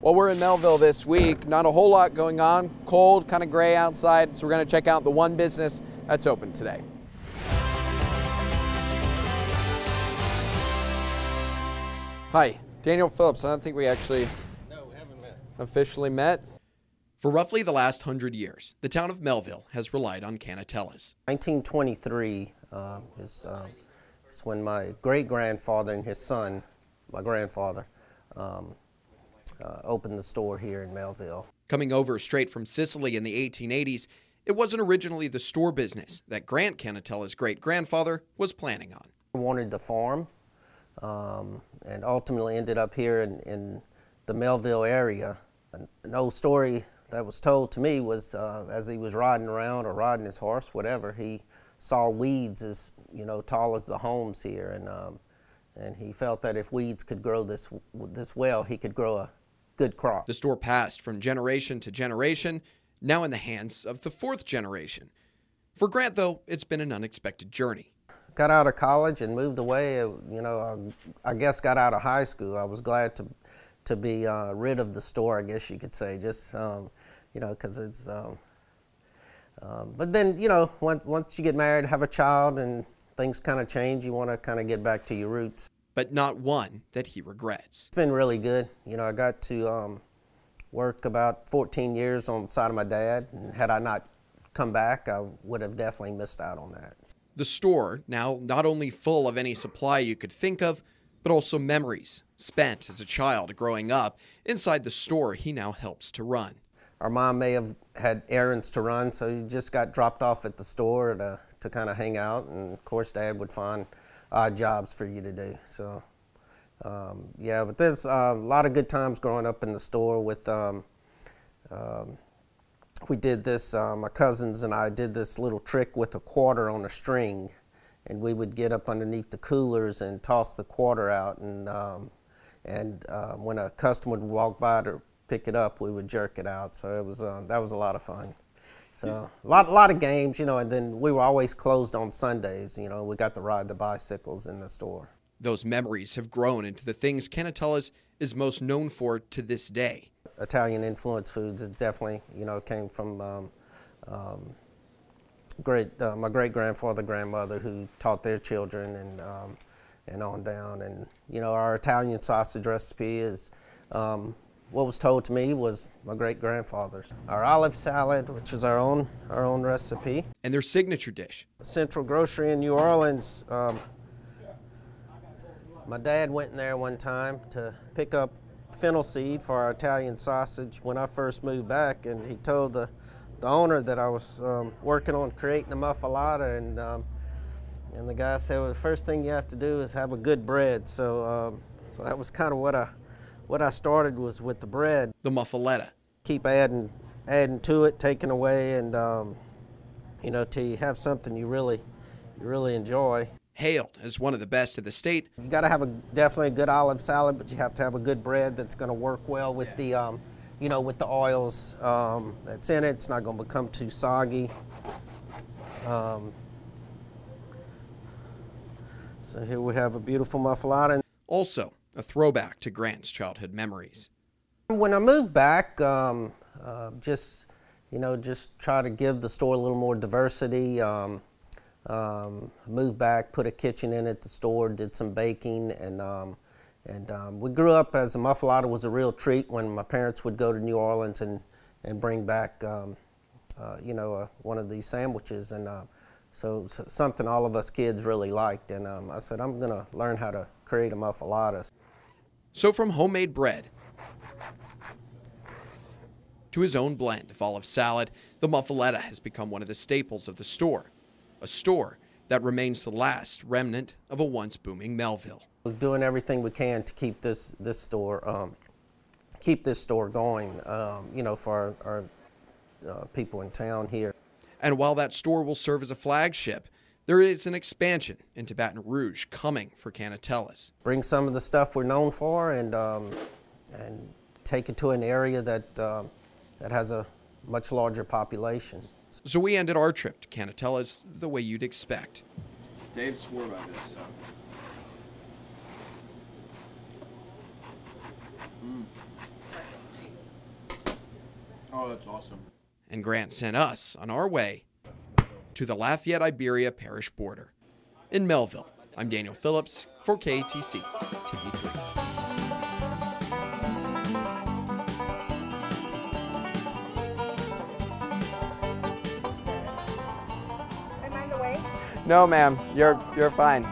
Well, we're in Melville this week. Not a whole lot going on. Cold, kind of gray outside. So we're going to check out the one business that's open today. Hi, Daniel Phillips. I don't think we actually officially met. For roughly the last 100 years, the town of Melville has relied on Cannatellas. 1923 is when my great-grandfather and his son, my grandfather, opened the store here in Melville. Coming over straight from Sicily in the 1880s, it wasn't originally the store business that Grant Cannatella's great-grandfather was planning on. I wanted to farm and ultimately ended up here in the Melville area. An old story that was told to me was as he was riding around or riding his horse, whatever, he saw weeds as tall as the homes here, and he felt that if weeds could grow this well, he could grow a good crop. The store passed from generation to generation, now in the hands of the fourth generation. For Grant, though, it's been an unexpected journey. Got out of college and moved away. I guess got out of high school. I was glad to be rid of the store, I guess you could say, just because it's. But then once you get married, have a child, and things kind of change, you want to kind of get back to your roots. But not one that he regrets. It's been really good. I got to work about 14 years on the side of my dad, and had I not come back, I would have definitely missed out on that. The store, now not only full of any supply you could think of, but also memories spent as a child growing up inside the store he now helps to run. Our mom may have had errands to run, so you just got dropped off at the store to kind of hang out, and of course Dad would find odd jobs for you to do. So yeah, but there's a lot of good times growing up in the store with, we did this, my cousins and I did this little trick with a quarter on a string, and we would get up underneath the coolers and toss the quarter out, and when a customer would walk by to pick it up, we would jerk it out. So it was that was a lot of fun. So a lot of games, and then we were always closed on Sundays. We got to ride the bicycles in the store. Those memories have grown into the things Cannatella's is most known for to this day. Italian influenced foods, it definitely, came from my great-grandfather, grandmother, who taught their children, and on down. And our Italian sausage recipe is what was told to me was my great-grandfather's. Our olive salad, which is our own recipe. And their signature dish. Central Grocery in New Orleans. My dad went in there one time to pick up fennel seed for our Italian sausage when I first moved back, and he told the owner that I was working on creating a muffalata, and the guy said, well, the first thing you have to do is have a good bread. So that was kind of what I started was with the bread. The muffaletta. Keep adding to it, taking away, and till you have something you really enjoy. Hailed as one of the best in the state. You got to have definitely a good olive salad, but you have to have a good bread that's going to work well with the with the oils that's in it. It's not going to become too soggy. So here we have a beautiful muffalata. Also a throwback to Grant's childhood memories. When I moved back, just try to give the store a little more diversity. Moved back, put a kitchen in at the store, did some baking, and we grew up as a muffalata was a real treat when my parents would go to New Orleans and bring back one of these sandwiches, and so something all of us kids really liked, and I said I'm gonna learn how to create a muffalata. So from homemade bread to his own blend of olive salad, the muffaletta has become one of the staples of the store. A store that remains the last remnant of a once booming Melville. We're doing everything we can to keep this store going, for our people in town here. And while that store will serve as a flagship, there is an expansion into Baton Rouge coming for Cannatella's. Bring some of the stuff we're known for and take it to an area that has a much larger population. So we ended our trip to Cannatella's the way you'd expect. Dave swore by this, so. Oh, that's awesome. And Grant sent us on our way to the Lafayette-Iberia Parish border. In Melville, I'm Daniel Phillips for KATC TV3. No, ma'am. You're fine.